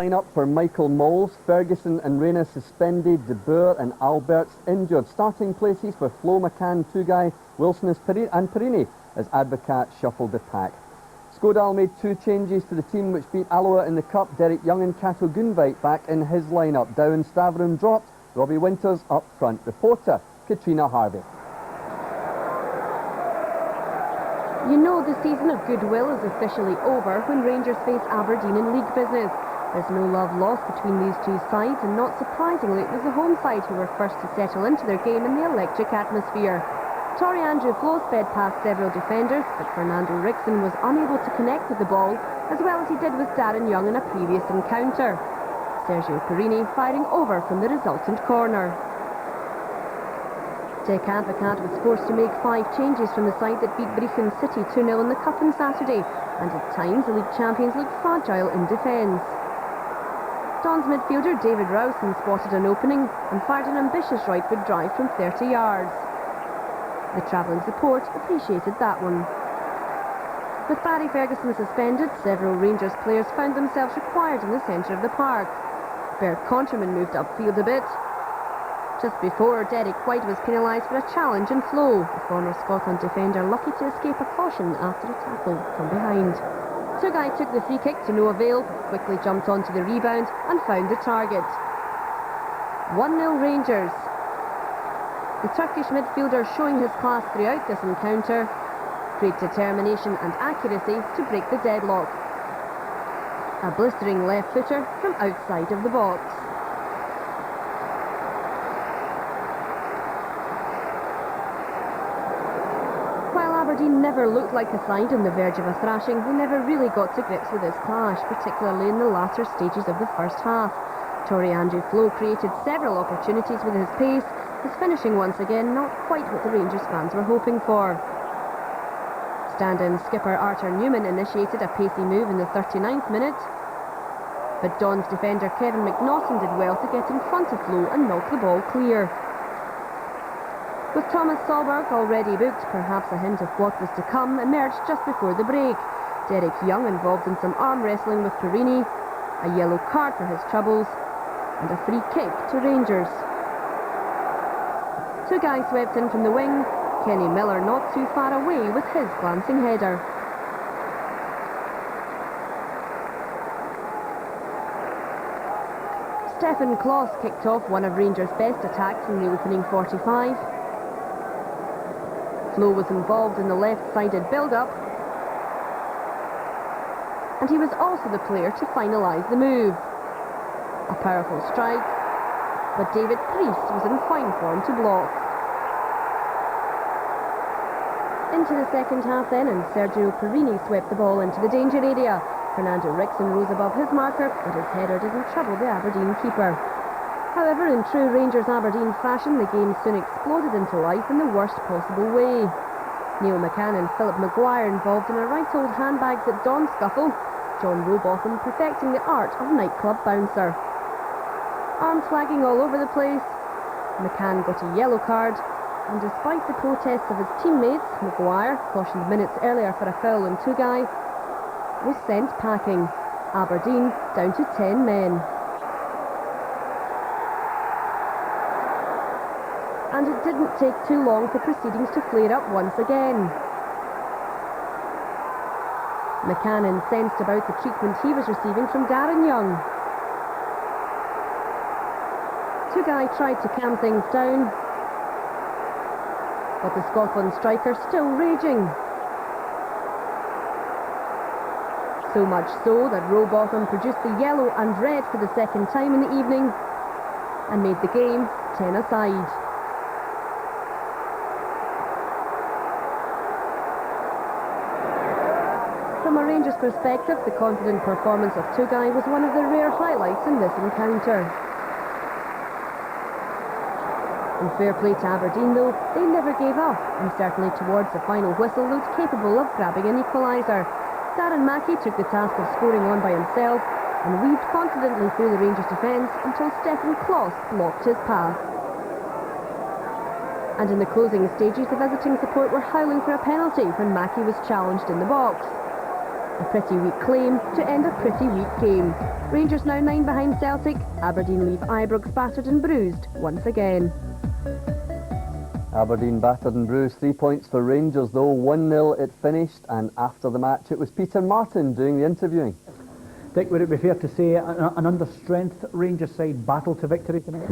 Line-up for Michael Moles, Ferguson and Reyna suspended, De Boer and Alberts injured. Starting places for Flo, McCann, Tugai, Wilson and Perini as Advocat shuffled the pack. Skodal made 2 changes to the team which beat Alloa in the Cup. Derek Young and Cato Gunveit back in his line-up. Down Stavrum dropped, Robbie Winters up front. Reporter Katrina Harvey. You know the season of goodwill is officially over when Rangers face Aberdeen in league business. There's no love lost between these two sides, and not surprisingly it was the home side who were first to settle into their game in the electric atmosphere. Tory Andrew Flo sped past several defenders, but Fernando Rickson was unable to connect with the ball, as well as he did with Darren Young in a previous encounter. Sergio Perini firing over from the resultant corner. Dick Advocat was forced to make 5 changes from the side that beat Brechin City 2-0 in the Cup on Saturday, and at times the league champions looked fragile in defence. Don's midfielder David Rowson spotted an opening and fired an ambitious right-foot drive from 30 yards. The travelling support appreciated that one. With Barry Ferguson suspended, several Rangers players found themselves required in the centre of the park. Bert Contraman moved upfield a bit. Just before, Derek White was penalised for a challenge and Flo, the former Scotland defender lucky to escape a caution after a tackle from behind. Tugai took the free kick to no avail, but quickly jumped onto the rebound and found the target. 1-0 Rangers. The Turkish midfielder showing his class throughout this encounter. Great determination and accuracy to break the deadlock. A blistering left footer from outside of the box. Aberdeen never looked like a side on the verge of a thrashing. They never really got to grips with this clash, particularly in the latter stages of the first half. Tory Andrew Flo created several opportunities with his pace, his finishing once again not quite what the Rangers fans were hoping for. Stand-in skipper Arthur Newman initiated a pacey move in the 39th minute, but Don's defender Kevin McNaughton did well to get in front of Flo and knock the ball clear. With Thomas Solberg already booked, perhaps a hint of what was to come emerged just before the break. Derek Young involved in some arm wrestling with Perini, a yellow card for his troubles, and a free kick to Rangers. 2 guys swept in from the wing, Kenny Miller not too far away with his glancing header. Stefan Kloss kicked off one of Rangers' best attacks in the opening 45. Flo was involved in the left-sided build-up, and he was also the player to finalise the move. A powerful strike, but David Priest was in fine form to block. Into the second half then, and Sergio Perini swept the ball into the danger area. Fernando Rickson rose above his marker, but his header didn't trouble the Aberdeen keeper. However, in true Rangers Aberdeen fashion, the game soon exploded into life in the worst possible way. Neil McCann and Philip Maguire involved in a right-old handbags at dawn scuffle, John Robotham perfecting the art of nightclub bouncer. Arms flagging all over the place, McCann got a yellow card, and despite the protests of his teammates, Maguire, cautioned minutes earlier for a foul on Tugai, was sent packing. Aberdeen down to 10 men. And it didn't take too long for proceedings to flare up once again. McCann incensed about the treatment he was receiving from Darren Young. Tugai tried to calm things down, but the Scotland striker still raging. So much so that Robotham produced the yellow and red for the second time in the evening and made the game 10-a-side. From a Rangers perspective, the confident performance of Tugai was one of the rare highlights in this encounter. In fair play to Aberdeen though, they never gave up, and certainly towards the final whistle looked capable of grabbing an equaliser. Darren Mackie took the task of scoring on by himself and weaved confidently through the Rangers defence until Stefan Kloss blocked his path. And in the closing stages, the visiting support were howling for a penalty when Mackie was challenged in the box. A pretty weak claim to end a pretty weak game. Rangers now 9 behind Celtic. Aberdeen leave Ibrox battered and bruised once again. Aberdeen battered and bruised. 3 points for Rangers though. 1-0 it finished, and after the match it was Peter Martin doing the interviewing. Dick, would it be fair to say an under-strength Rangers side battle to victory tonight?